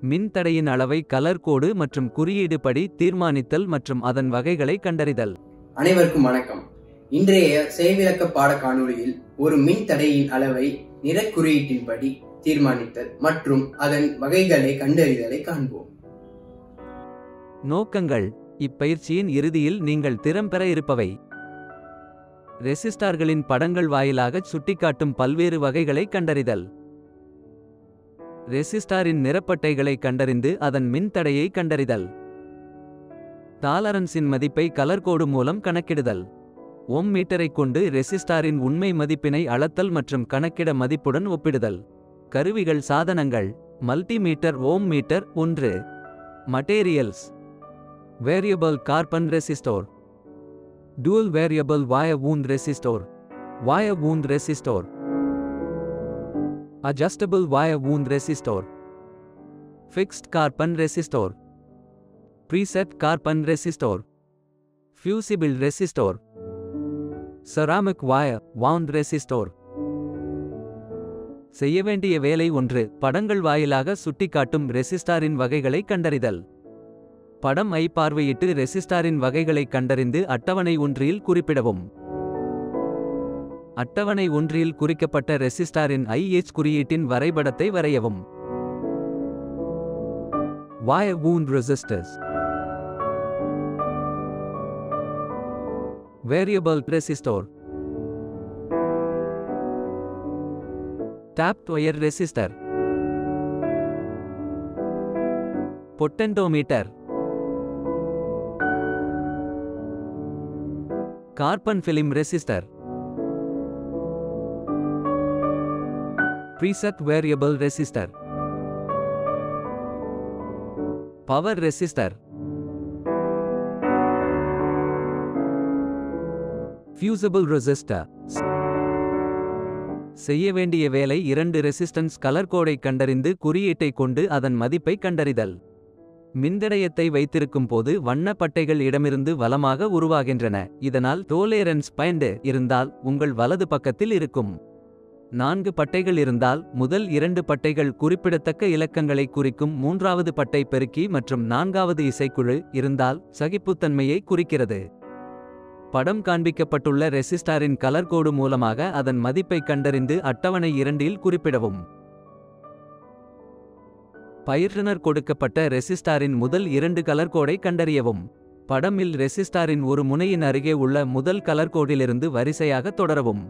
மின்தடையின் அளவை கலர் கோடு மற்றும் குறியீடு படி தீர்மானித்தல் மற்றும் அதன் வகைகளை கண்டறிதல். அனைவருக்கும் வணக்கம். இன்றைய செயல்விளக்க பாட காணொளியில் ஒரு மின்தடையின் அளவை நிறக்குறியீட்டின்படி தீர்மானித்தல் மற்றும் அதன் வகைகளை கண்டறிதலை காண்போம். நோக்கங்கள். இப்பயிற்சியின் இறுதியில் நீங்கள் திறம்பெற இருப்பவை: ரெசிஸ்டார்களின் படங்கள் வாயிலாகச் சுட்டிக்காட்டும் பல்வேறு வகைகளை கண்டறிதல், ரெசிஸ்டாரின் நிறப்பட்டைகளை கண்டறிந்து அதன் மின்தடையை கண்டறிதல், டாலரன்ஸின் மதிப்பை கலர் கோடு மூலம் கணக்கிடுதல், ஓம் மீட்டரைக் கொண்டு ரெசிஸ்டாரின் உண்மை மதிப்பினை அளத்தல் மற்றும் கணக்கிட மதிப்புடன் ஒப்பிடுதல். கருவிகள் சாதனங்கள்: multimeter, ohm meter. 1. Materials: variable carbon resistor, dual variable wire wound resistor, wire wound resistor, adjustable wire wound resistor, fixed carbon resistor, preset carbon resistor, fusible resistor, ceramic wire wound resistor. செய்ய வேண்டிய வேலை 1. படங்கள் வாயிலாக சுட்டிக்காட்டும் ரெசிஸ்டாரின் வகைகளை கண்டறிதல். படம் ஐ பார்வையிட்டு ரெசிஸ்டாரின் வகைகளை கண்டறிந்து அட்டவணை 1இல் குறிப்பிடவும். அட்டவணை 1இல் குறிக்கப்பட்ட ரெசிஸ்டாரின் IH குறியீட்டின் வரைபடத்தை வரையவும். Wire wound resistors, variable resistor, tapped wire resistor, potentiometer, carbon film resistor, preset variable resistor, power resistor, fusible resistor. செய்ய வேண்டிய வேலை 2. ரெசிஸ்டன்ஸ் கலர் கோடை கண்டறிந்து குறியீட்டை கொண்டு அதன் மதிப்பை கண்டறிதல். மின்தடையத்தை வைத்திருக்கும் போது வண்ண பட்டைகள் இடமிருந்து வலமாக உருவாகின்றன. இதனால் டோலேரன்ஸ் பயன்டு இருந்தால் உங்கள் வலது பக்கத்தில் இருக்கும். 4 பட்டைகள் இருந்தால் முதல் 2 பட்டைகள் குறிப்பிடத்தக்க இலக்கங்களை குறிக்கும். 3வது பட்டை பெருக்கி மற்றும் 4வது இசைக்குழு இருந்தால் சகிப்புத்தன்மையை குறிக்கிறது. படம் காண்பிக்கப்பட்டுள்ள ரெசிஸ்டாரின் கலர் கோடு மூலமாக அதன் மதிப்பை கண்டறிந்து அட்டவணை 2இல் குறிப்பிடவும். பயிற்றுனர் கொடுக்கப்பட்ட ரெசிஸ்டாரின் முதல் 2 கலர் கோடை கண்டறியவும். படமில் ரெசிஸ்டாரின் ஒரு முனையின் அருகே உள்ள முதல் கலர் கோடிலிருந்து வரிசையாக தொடரவும்.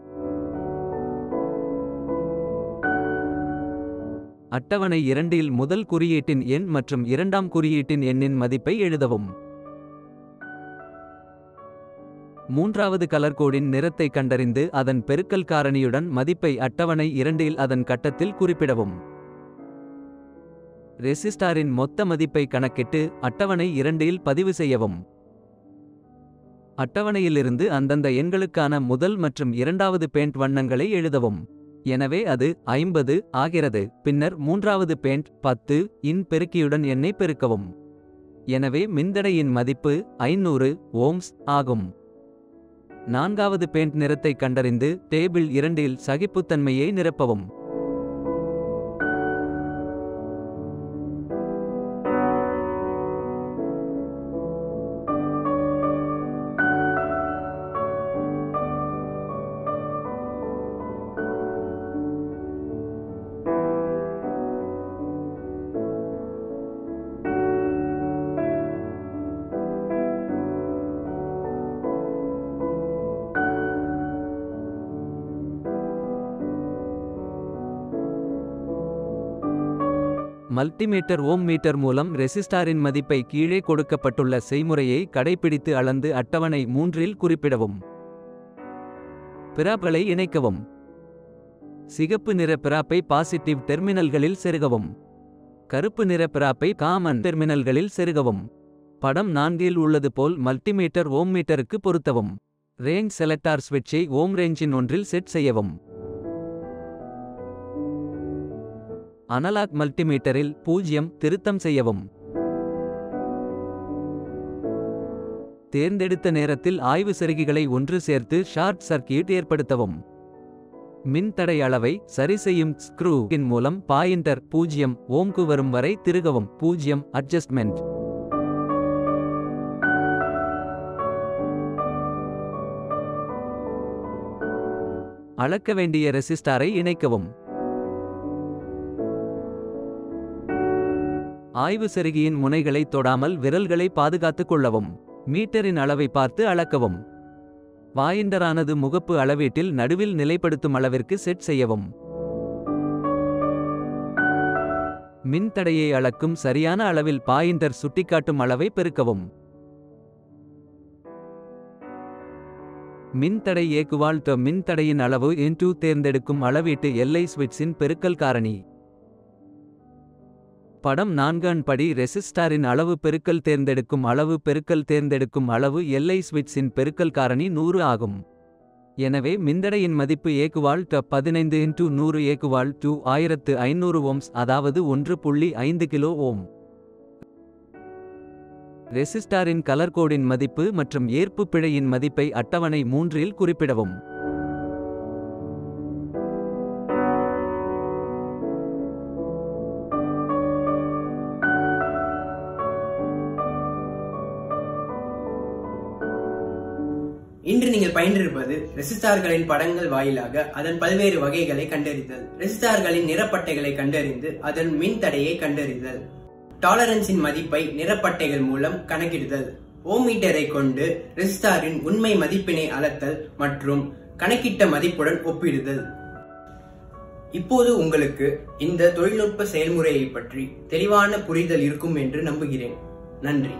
அட்டவணை 2இல் முதல் குறியீட்டின் எண் மற்றும் 2ஆம் குறியீட்டின் எண்ணின் மதிப்பை எழுதவும். 3வது கலர் கோடின் நிறத்தை கண்டறிந்து அதன் பெருக்கல் காரணியுடன் மதிப்பை அட்டவணை 2இல் அதன் கட்டத்தில் குறிப்பிடவும். ரெசிஸ்டாரின் மொத்த மதிப்பை கணக்கிட்டு அட்டவணை 2இல் பதிவு செய்யவும். அட்டவணையிலிருந்து அந்தந்த எண்களுக்கான முதல் மற்றும் 2வது பெயிண்ட் வண்ணங்களை எழுதவும். எனவே அது 50 ஆகிறது. பின்னர் 3வது பெயிண்ட் 10 இன் பெருக்கியுடன் எண்ணை பெருக்கவும். எனவே மின்தடையின் மதிப்பு 500 ஓம்ஸ் ஆகும். 4வது பெயிண்ட் நிறத்தை கண்டறிந்து டேபிள் 2இல் சகிப்புத்தன்மையை நிரப்பவும். மல்டிமீட்டர் ஓம் மீட்டர் மூலம் ரெசிஸ்டாரின் மதிப்பை கீழே கொடுக்கப்பட்டுள்ள செய்முறையை கடைப்பிடித்து அளந்து அட்டவணை 3இல் குறிப்பிடவும். பிராப்களை இணைக்கவும். சிகப்பு நிற பிராப்பை பாசிட்டிவ் டெர்மினல்களில் செருகவும். கருப்பு நிற பிராப்பை காமன் டெர்மினல்களில் செருகவும். படம் 4இல் உள்ளது போல் மல்டிமீட்டர் ஓம் மீட்டருக்கு பொருத்தவும். ரேஞ்ச் செலக்டார் ஸ்விட்சை ஓம் ரேஞ்சின் 1இல் செட் செய்யவும். அனலாக் மல்டிமீட்டரில் 0 திருத்தம் செய்யவும். தேர்ந்தெடுத்த நேரத்தில் ஆய்வு செருகிகளை ஒன்று சேர்த்து ஷார்ட் சர்க்கியூட் ஏற்படுத்தவும். மின்தடை அளவை சரி செய்யும் ஸ்க்ரூ இன் மூலம் பாயிண்டர் 0 ஓம்க்கு வரும் வரை திருகவும். 0 அட்ஜஸ்ட்மெண்ட். அளக்க வேண்டிய ரெசிஸ்டாரை இணைக்கவும். ஆய்வு செருகியின் முனைகளை தொடாமல் விரல்களை பாதுகாத்துக் கொள்ளவும். மீட்டரின் அளவை பார்த்து அளக்கவும். பாயிண்டரானது முகப்பு அளவீட்டில் நடுவில் நிலைப்படுத்தும் அளவிற்கு செட் செய்யவும். மின்தடையை அளக்கும் சரியான அளவில் பாயிண்டர் சுட்டிக்காட்டும் அளவை பெருக்கவும். மின்தடை இயக்குவால் மின்தடையின் அளவு into தேர்ந்தெடுக்கும் அளவீட்டு எல்லை ஸ்விட்சின் பெருக்கல் காரணி. படம் 4 படி ரெசிஸ்டாரின் அளவு பெருக்கல் தேர்ந்தெடுக்கும் அளவு பெருக்கல் தேர்ந்தெடுக்கும் அளவு எல்லை ஸ்விட்சின் பெருக்கல் காரணி 100 ஆகும். எனவே மின்தடையின் மதிப்பு ஏக்குவால் 15 × 100 ஏக்குவால் 1500 ஓம்ஸ், அதாவது 1.5 கிலோ ஓம். ரெசிஸ்டாரின் கலர் கோடின் மதிப்பு மற்றும் ஏற்பு பிழையின் மதிப்பை அட்டவணை 3இல் குறிப்பிடவும். இன்று நீங்கள் பயின்றிருப்பது ரெசிஸ்டார்களின் படங்கள் வாயிலாக அதன் பல்வேறு வகைகளை கண்டறிதல், ரெசிஸ்டார்களின் நிறப்பட்டைகளை கண்டறிந்து அதன் மின்தடையை கண்டறிதல், டாலரன்ஸின் மதிப்பை நிறப்பட்டைகள் மூலம் கணக்கிடுதல், ஓமீட்டரை கொண்டு ரெசிஸ்டாரின் உண்மை மதிப்பினை அளத்தல் மற்றும் கணக்கிட்ட மதிப்புடன் ஒப்பிடுதல். இப்போது உங்களுக்கு இந்த தொழில்நுட்ப செயல்முறையை பற்றி தெளிவான புரிதல் இருக்கும் என்று நம்புகிறேன். நன்றி.